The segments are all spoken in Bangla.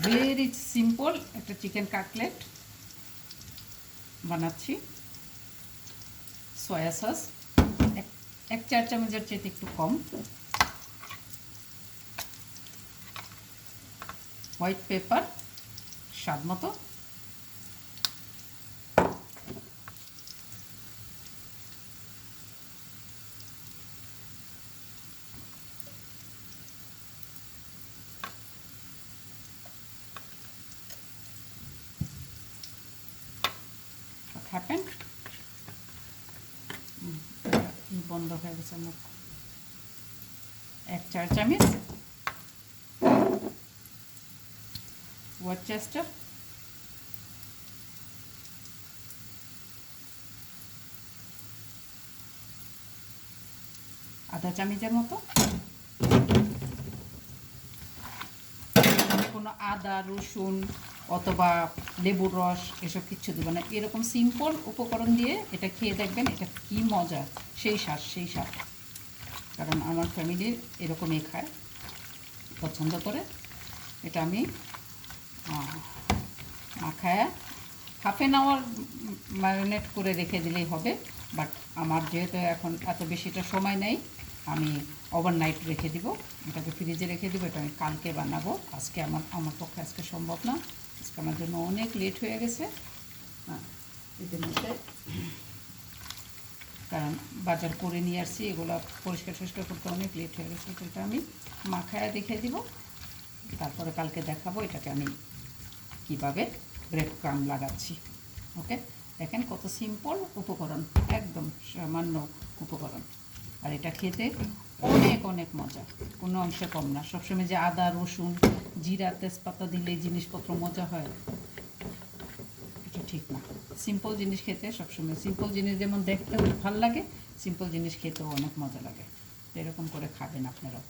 ভেরি সিম্পল একটা চিকেন কাটলেট বানাচ্ছি। সয়া সস এক 4 চামচের চেয়ে একটু কম, হোয়াইট পেপার স্বাদ মতো, হ্যাপেন বন্ধ হয়ে গেছে মুখ। 1 4 চামচ ওয়ারচেস্টার, আধা চামচের মতো। কোনো আদা রসুন অথবা লেবুর রস এসব কিচ্ছু দেবো না, এরকম সিম্পল উপকরণ দিয়ে এটা খেয়ে দেখবেন, এটা কী মজা, সেই স্বাদ। কারণ আমার ফ্যামিলি এরকমই খায়, পছন্দ করে। এটা আমি মাখায় হাফ অ্যান আওয়ার ম্যারিনেট করে রেখে দিলেই হবে। বাট আমার যেহেতু এখন এত বেশিটা সময় নেই, আমি ওভারনাইট রেখে দিব, এটাকে ফ্রিজে রেখে দিব। এটা আমি কালকে বানাবো, আজকে আমার পক্ষে আজকে সম্ভব না, আজকে আমার জন্য অনেক লেট হয়ে গেছে। হ্যাঁ, এদের মধ্যে কারণ বাজার করে নিয়ে আসছি, এগুলো পরিষ্কার করতে অনেক লেট হয়ে গেছে। এটা আমি মাখায় রেখে দিব, তারপরে কালকে দেখাবো এটাকে আমি কীভাবে ব্রেড ক্রাম্ব লাগাচ্ছি। ওকে, দেখেন কত সিম্পল উপকরণ, একদম সামান্য উপকরণ, আর এটা খেতে অনেক মজা, কোনো অংশে কম না। সবসময় যে আদা রসুন জিরা তেজপাতা দিলে জিনিসপত্র মজা হয়, এটা ঠিক না। সিম্পল জিনিস খেতে সবসময়, সিম্পল জিনিস যেমন দেখতেও ভালো লাগে, সিম্পল জিনিস খেতেও অনেক মজা লাগে। এরকম করে খাবেন আপনারাও।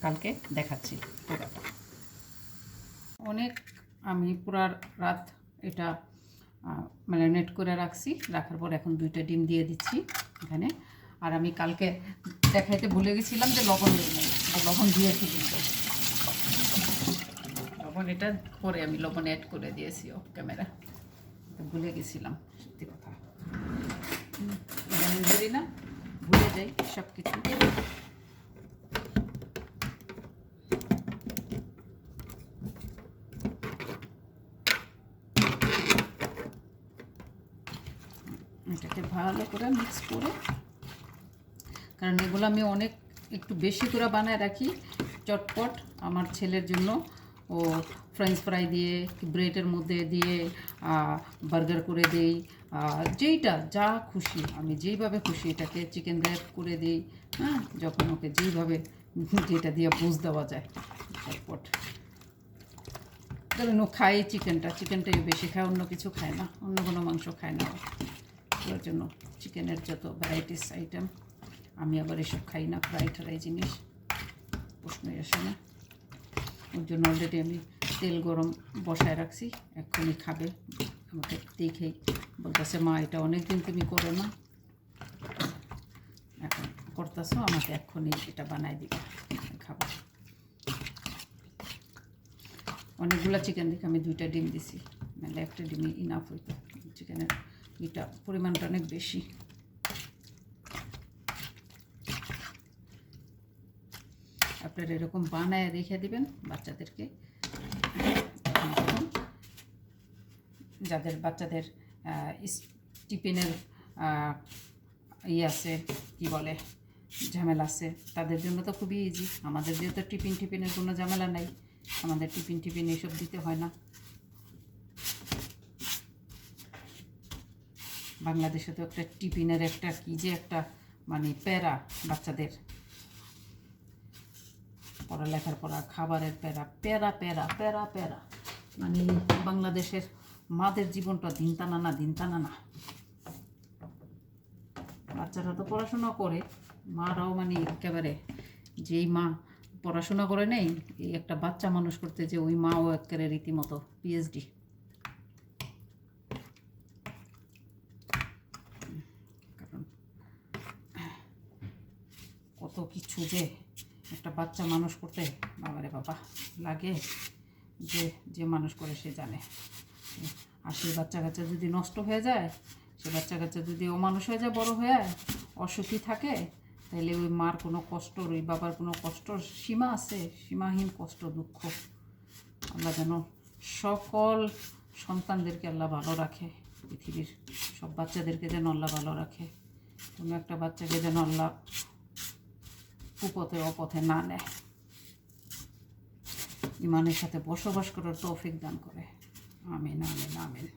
কালকে দেখাচ্ছি পুরোটা। আমি পুরা রাত এটা ম্যারিনেট করে রাখছি, রাখার পর এখন 2টা ডিম দিয়ে দিচ্ছি এখানে। আর আমি কালকে দেখাইতে ভুলে গেছিলাম যে লবণ দিই নাই, লবণ দিয়েছি, কিন্তু লবণ এটা পরে আমি লবণ অ্যাড করে দিয়েছি ও ক্যামেরা, ভুলে গেছিলাম, সত্যি কথা। ভুলি না, ভুলে যাই সব কিছু। এটাকে ভালো করে মিক্স করে, কারণ এগুলো আমি একটু বেশি করে বানায় রাখি চটপট আমার ছেলের জন্য। ও ফ্রেঞ্চ ফ্রাই দিয়ে ব্রেডের মধ্যে দিয়ে বার্গার করে দেই, যেইটা যা খুশি আমি যেইভাবে খুশি এটাকে চিকেন র্যাপ করে দিই। হ্যাঁ, যখন ওকে যেইভাবে যেটা দিয়ে বুঝ দেওয়া যায় চটপট। ধরেন ও খায় চিকেনটাই বেশি খায়, অন্য কিছু খায় না, অন্য কোনো মাংস খায় না। ওর জন্য চিকেনের যত ভ্যারাইটিস আইটেম, আমি আবার এসব খাই না, ফ্রাই জিনিস প্রশ্নই আসে না। ওর জন্য অলরেডি আমি তেল গরম বসায় রাখছি, এক্ষুনি খাবে। আমাকে দেখেই বলতেছে, মা এটা অনেক দিন তুমি করো না, এখন করতেছো, আমাকে এক্ষুনি এটা বানাই দিবে, খাবো। অনেকগুলো চিকেন দেখে আমি 2টা ডিম দিছি, নাহলে একটা ডিমই ইনাফ হইতো। চিকেনের এটা পরিমাণটা অনেক বেশি। আপনারা এরকম বানায় রেখে দিবেন বাচ্চাদেরকে, যাদের বাচ্চাদের টিফিনের আছে কি বলে ঝামেলা আছে, তাদের জন্য তো খুবই ইজি। আমাদের যেহেতু টিফিনের কোনো ঝামেলা নাই, আমাদের টিফিন এইসব দিতে হয় না। বাংলাদেশে তো একটা টিফিনের একটা কী যে একটা মানে প্যারা, বাচ্চাদের পড়ালেখার পড়া খাবারের প্যারা মানে বাংলাদেশের মাদের জীবনটা দিন টানা না। বাচ্চারা তো পড়াশোনা করে, মারাও মানে একেবারে, যেই মা পড়াশোনা করে নেই, এই একটা বাচ্চা মানুষ করতে যে ওই মাও একেবারে রীতিমতো পিএইচডি। কারণ কত কিছু যে একটা বাচ্চা মানুষ করতে বাবারে বাবা লাগে, যে যে মানুষ করে সে জানে। আর সেই বাচ্চা কাচ্চা যদি নষ্ট হয়ে যায়, সে বাচ্চা কাচ্চা যদি অমানুষ হয়ে যায়, বড় হয়ে অসুখী থাকে, তাহলে ওই মার কোনো কষ্ট, ওই বাবার কোনো কষ্টর সীমা আছে? সীমাহীন কষ্ট, দুঃখ। আল্লাহ যেন সকল সন্তানদেরকে আল্লাহ ভালো রাখে, পৃথিবীর সব বাচ্চাদেরকে যেন আল্লাহ ভালো রাখে। কোনো একটা বাচ্চাকে যেন আল্লাহ কুপথে অপথে না নেয়, ইমানের সাথে বসবাস করার তৌফিক দান করে। আমিন আমিন আমিন।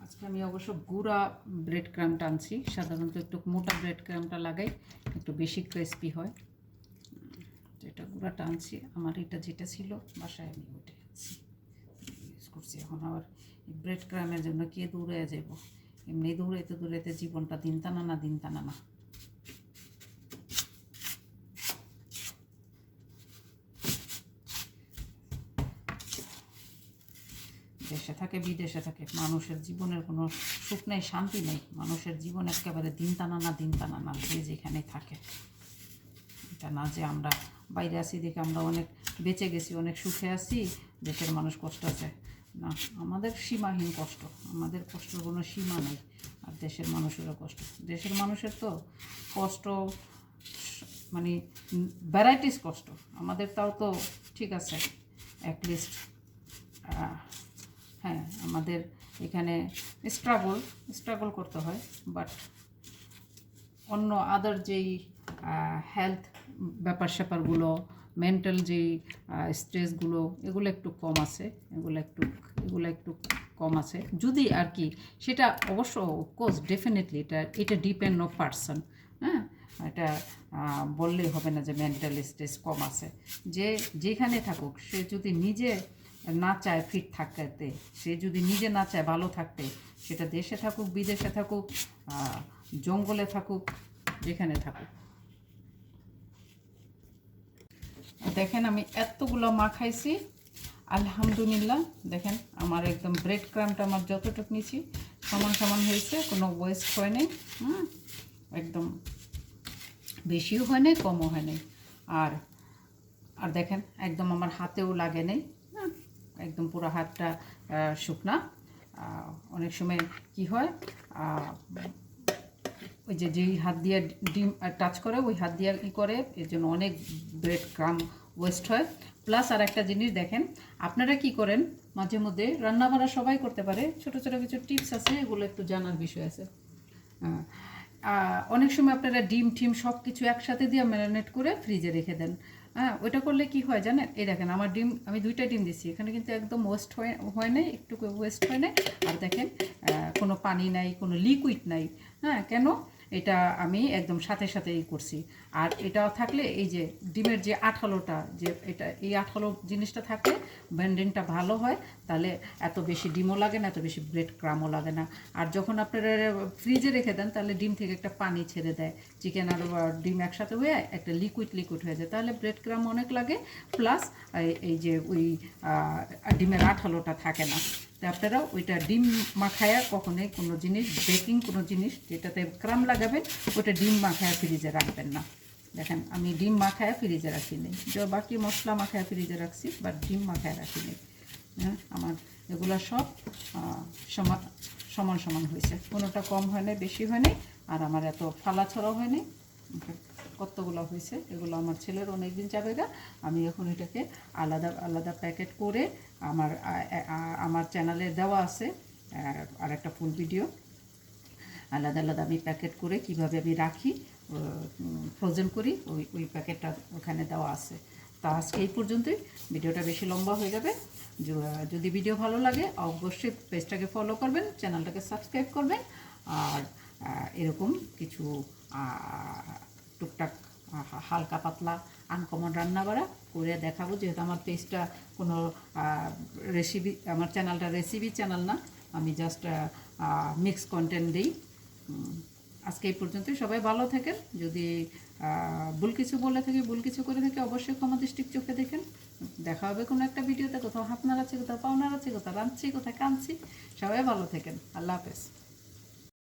আজকে আমি অবশ্য গুঁড়া ব্রেড ক্রামটা আনছি। সাধারণত একটু মোটা ব্রেড ক্রামটা লাগাই, একটু বেশি ক্রিস্পি হয়। যেটা গুঁড়াটা আনছি, আমার এটা যেটা ছিল বাসায় আমি ওইটাই আনছি, ইউজ করছি। এখন আবার ব্রেড ক্রামের জন্য কে দৌড়ে যাব? এমনি দৌড়াইতে দৌড়াইতে জীবনটা দিন টানা না, দিন টানা না। দেশে থাকে বিদেশে থাকে, মানুষের জীবনের কোনো সুখ নেই, শান্তি নেই। মানুষের জীবন একেবারে দিন টানা না, দিন টানা না, যে যেখানে থাকে। এটা না যে আমরা বাইরে আছি দেখে আমরা অনেক বেঁচে গেছি, অনেক সুখে আছি, দেশের মানুষ কষ্ট আছে না। আমাদের সীমাহীন কষ্ট, আমাদের কষ্টের কোনো সীমা নেই। আর দেশের মানুষেরও কষ্ট, দেশের মানুষের তো কষ্ট মানে ভ্যারাইটিস কষ্ট। আমাদের তাও তো ঠিক আছে, অ্যাটলিস্ট হ্যাঁ, আমাদের এখানে স্ট্রাগল করতে হয়, বাট অন্য আদার যেই হেলথ ব্যাপার স্যাপারগুলো, মেন্টাল যেই স্ট্রেসগুলো, এগুলো একটু কম আছে, এগুলো একটু কম আছে যদি আর কি। সেটা অবশ্য কোর্স ডেফিনেটলি এটা ডিপেন্ড অন পারসন। হ্যাঁ, এটা বললেই হবে না যে মেন্টাল স্ট্রেস কম আছে। যে যেখানে থাকুক, সে যদি নিজে না চায় ফিট থাকতে, সে যদি নিজে না চায় ভালো থাকতে, সেটা দেশে থাকুক, বিদেশে থাকুক, জঙ্গলে থাকুক, যেখানে থাকুক। দেখেন আমি এতগুলো মাখাইছি, আলহামদুলিল্লাহ। দেখেন আমার একদম ব্রেড ক্রামটা আমার যতটুকু নিয়েছি সমান সমান হয়েছে, কোনো ওয়েস্ট হয় নাই। একদম বেশিও হয় নাই, কমও হয় নাই। আর আর দেখেন একদম আমার হাতেও লাগে নেই, একদম পুরো হাতটা শুকনা। অনেক সময় কি হয়, ওই যে যেই হাত দিয়ে ডিম টাচ করে, ওই হাত দিয়ে ই করে, এর জন্য অনেক ব্রেড ক্রাম ওয়েস্ট হয়। প্লাস আর একটা জিনিস দেখেন, আপনারা কি করেন মাঝে মধ্যে, রান্নাবান্না সবাই করতে পারে, ছোটো ছোটো কিছু টিপস আছে, এগুলো একটু জানার বিষয় আছে। অনেক সময় আপনারা ডিম টিম সব কিছু একসাথে দিয়ে ম্যারিনেট করে ফ্রিজে রেখে দেন। হ্যাঁ, ওইটা করলে কি হয় জানেন? এই দেখেন আমার ডিম, আমি 2টা ডিম দিচ্ছি, এখানে কিন্তু একদম ওয়েস্ট হয় নাই, একটু ওয়েস্ট হয় নাই। আর দেখেন কোনো পানি নাই, কোনো লিকুইড নাই। হ্যাঁ, কেন? এটা আমি একদম সাথে সাথেই করছি। আর এটাও থাকলে এই যে ডিমের যে আঠালোটা, যে এটা এই আঠালো জিনিসটা থাকলে ব্যান্ডিংটা ভালো হয়, তাহলে এত বেশি ডিমও লাগে না, এত বেশি ব্রেড ক্রামও লাগে না। আর যখন আপনারা ফ্রিজে রেখে দেন, তাহলে ডিম থেকে একটা পানি ছেড়ে দেয়, চিকেন আর ডিম একসাথে হয়ে একটা লিকুইড হয়ে যায়, তাহলে ব্রেড ক্রাম অনেক লাগে। প্লাস এই যে ওই ডিমের আঠালোটা থাকে না। তো আপনারা ওইটা ডিম মাখায়া কখনোই কোনো জিনিস, বেকিং কোনো জিনিস যেটাতে ক্রাম লাগাবেন, ওটা ডিম মাখায়া ফ্রিজে রাখবেন না। দেখেন আমি ডিম মাখায়া ফ্রিজে রাখিনি, বাকি মশলা মাখায়া ফ্রিজে রাখছি, বাট ডিম মাখায়া রাখিনি। হ্যাঁ, আমার এগুলো সব সমান সমান হয়েছে, কোনোটা কম হয় নাই, বেশি হয় নাই। আর আমার এত ফালা ছড়াও হয় নাই। কতগুলো হয়েছে, এগুলো আমার ছেলের অনেক দিন যাবে গা। আমি এখন এটাকে আলাদা আলাদা প্যাকেট করে আমার চ্যানেলে দেওয়া আছে আর একটা ফুল ভিডিও, আলাদা আলাদা আমি প্যাকেট করে কিভাবে আমি রাখি, ফ্রোজেন করি, ওই প্যাকেটটা ওখানে দেওয়া আছে। তা আজকে এই পর্যন্তই, ভিডিওটা বেশি লম্বা হয়ে যাবে। যদি ভিডিও ভালো লাগে অবশ্যই পেজটাকে ফলো করবেন, চ্যানেলটাকে সাবস্ক্রাইব করবেন। আর এরকম কিছু টুকটাক হালকা পাতলা আনকমন রান্নাবাড়া করে দেখাবো। যেহেতু আমার পেজটা কোনো রেসিপি, আমার চ্যানেলটা রেসিপি চ্যানেল না, আমি জাস্ট মিক্স কন্টেন্ট দিই। আজকে এই পর্যন্তই, সবাই ভালো থাকেন। যদি ভুল কিছু বলে থাকি, ভুল কিছু করে থাকি, অবশ্যই ক্ষমা দৃষ্টির চোখে দেখেন। দেখা হবে কোনো একটা ভিডিওতে, কোথাও হাত নাড়াচ্ছি, কোথাও পাও নাড়াচ্ছি, কোথাও রাঁধছি, কোথাও কাঁদছি। সবাই ভালো থাকেন। আল্লাহ হাফেজ।